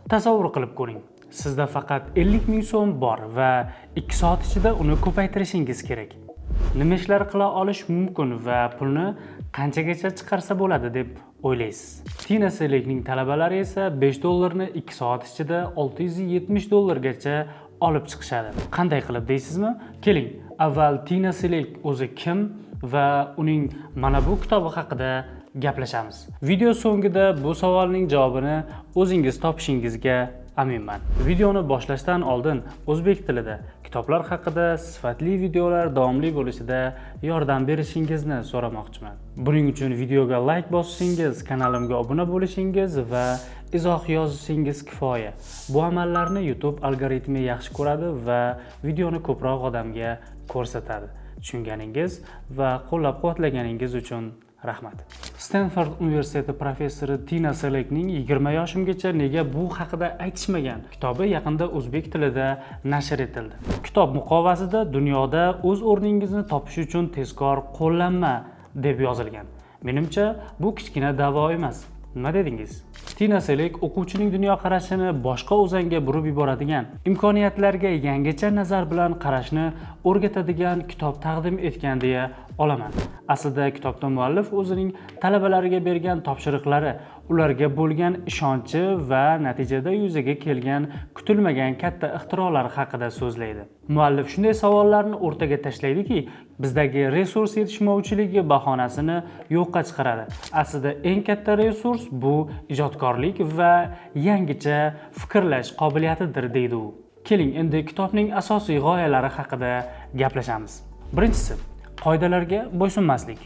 Tasavvur qilib ko'ring. Sizda faqat 50 ming so'm bor va 2 soat ichida uni ko'paytirishingiz kerak. Nima ishlar qila olish mumkin va pulni qanchagacha chiqarsa bo'ladi deb o'ylaysiz? Tina Selekning talabalari esa $5 ni 2 soat ichida $670 olib chiqishadi. Qanday qilib deysizmi? Keling, avval Tina Selek o'zi kim va uning mana bu kitobi haqida gaplashamiz. Video so'ngida bu savolning javobini o'zingiz topishingizga aminman. Videoni boshlashdan oldin o'zbek tilida kitoblar haqida sifatli videolar davomli bo'lishida yordam berishingizni so'ramoqchiman. Buning uchun videoga like bosishingiz, kanalimga obuna bo'lishingiz va izoh yozishingiz kifoya. Bu amallarni YouTube algoritmi yaxshi ko'radi va videoni ko'proq odamga ko'rsatadi. Tushunganingiz va qo'llab-quvvatlaganingiz uchun rahmat. Stanford universiteti professori Tina Selekning 20 yoshimgacha nega bu haqida aytishmagan kitobi yaqinda o'zbek tilida nashr etildi. Kitob muqovasida dunyoda o'z o'rningizni topish uchun tezkor qo'llanma deb yozilgan. Menimcha bu kichkina da'vo emas. Nima dedingiz? Tina Selek o'quvchining dunyoqarashini boshqa o'zanga burib yuboradigan, imkoniyatlarga yangicha nazar bilan qarashni o'rgatadigan kitob taqdim etgan deya olaman. Aslida kitobda muallif o'zining talabalariga bergan topshiriqlari, ularga bo'lgan ishonchi va natijada yuzaga kelgan kutilmagan katta ixtirolar haqida so'zlaydi. Muallif shunday savollarni o'rtaga tashlaydiki, bizdagi resurs yetishmovchiligi bahonasini yo'qqa chiqaradi. Aslida eng katta resurs bu ijodkorlik va yangicha fikrlash qobiliyatidir deydi u. Keling, endi kitobning asosiy g'oyalari haqida gaplashamiz. Birinchisi, qoidalarga bo'ysunmaslik.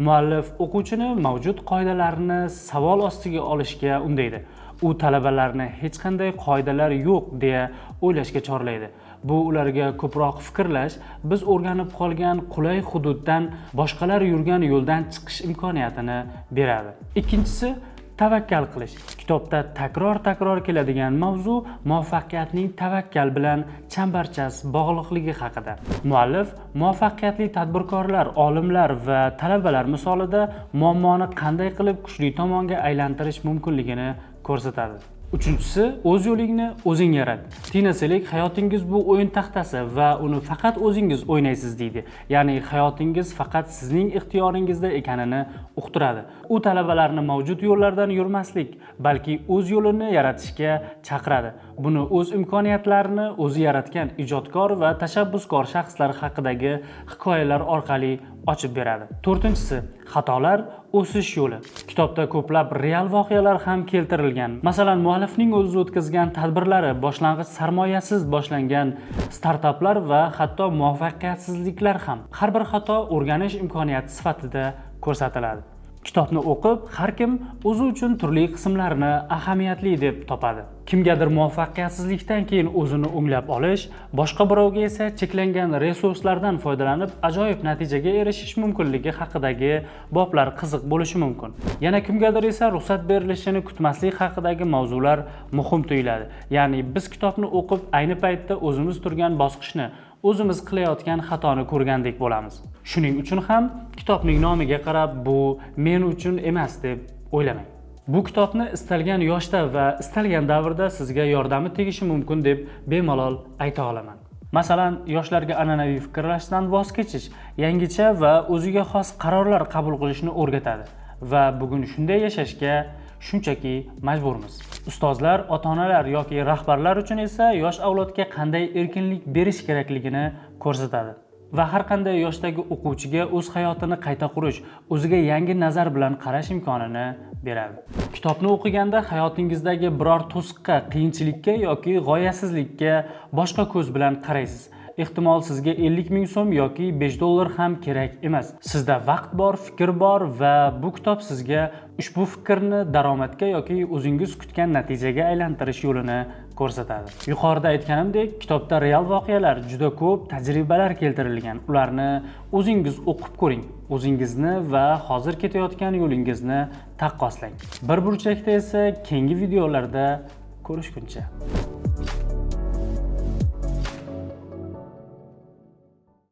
Muallif o'quvchini mavjud qoidalarni savol ostiga olishga undaydi. U talabalarni hech qanday qoidalar yo'q deya o'ylashga chorlaydi. Bu ularga ko'proq fikrlash, biz o'rganib qolgan qulay hududdan boshqalar yurgan yo'ldan chiqish imkoniyatini beradi. Ikkinchisi, tavakkal qilish. Kitobda takror keladigan mavzu muvaffaqiyatning tavakkal bilan chambarchas bog'liqligi haqida. Muallif muvaffaqiyatli tadbirkorlar, olimlar va talabalar misolida muammoni qanday qilib kuchli tomonga aylantirish mumkinligini ko'rsatadi. Uchinchisi, o'z yo'lingni o'zing yarat. Tina Selek hayotingiz bu o'yin taxtasi va uni faqat o'zingiz o'ynaysiz deydi. Ya'ni hayotingiz faqat sizning ixtiyoringizda ekanini uqtiradi. U talabalarni mavjud yo'llardan yurmaslik, balki o'z yo'lini yaratishga chaqiradi. Buni o'z imkoniyatlarini o'zi yaratgan ijodkor va tashabbuskor shaxslar haqidagi hikoyalar orqali ochib beradi. To'rtinchisi, xatolar o'sish yo'li. Kitobda ko'plab real voqealar ham keltirilgan. Masalan, muallifning o'zi o'tkazgan tadbirlari, boshlang'ich sarmoyasiz boshlangan startaplar va hatto muvaffaqiyatsizliklar ham. Har bir xato o'rganish imkoniyati sifatida ko'rsatiladi. Kitobni o'qib, har kim o'zi uchun turli qismlarini ahamiyatli deb topadi. Kimgadir muvaffaqiyatsizlikdan keyin o'zini o'nglab olish, boshqa birovga esa cheklangan resurslardan foydalanib ajoyib natijaga erishish mumkinligi haqidagi boblar qiziq bo'lishi mumkin. Yana kimgadir esa ruxsat berilishini kutmaslik haqidagi mavzular muhim tuyuladi. Ya'ni biz kitobni o'qib, ayni paytda o'zimiz turgan bosqichni, o'zimiz qilayotgan xatoni ko'rgandek bo'lamiz. Shuning uchun ham kitobning nomiga qarab bu men uchun emas deb o'ylamang. Bu kitobni istalgan yoshda va istalgan davrda sizga yordami tegishi mumkin deb bemalol ayta olaman. Masalan, yoshlarga an'anaviy fikrlashdan voz kechish, yangicha va o'ziga xos qarorlar qabul qilishni o'rgatadi va bugun shunday yashashga shunchaki majburmiz. Ustozlar, ota-onalar yoki rahbarlar uchun esa yosh avlodga qanday erkinlik berish kerakligini ko'rsatadi. Va har qanday yoshdagi o'quvchiga o'z hayotini qayta qurish, o'ziga yangi nazar bilan qarash imkonini beradi. Kitobni o'qiganda hayotingizdagi biror to'siqqa, qiyinchilikka yoki g'oyasizlikka boshqa ko'z bilan qaraysiz. Ehtimol sizga 50 ming so'm yoki $5 ham kerak emas. Sizda vaqt bor, fikr bor va bu kitob sizga ushbu fikrni daromadga yoki o'zingiz kutgan natijaga aylantirish yo'lini ko'rsatadi. Yuqorida aytganimdek, kitobda real voqealar, juda ko'p tajribalar keltirilgan. Ularni o'zingiz o'qib ko'ring. O'zingizni va hozir ketayotgan yo'lingizni taqqoslang. Bir burchakda esa keyingi videolarda ko'rishguncha.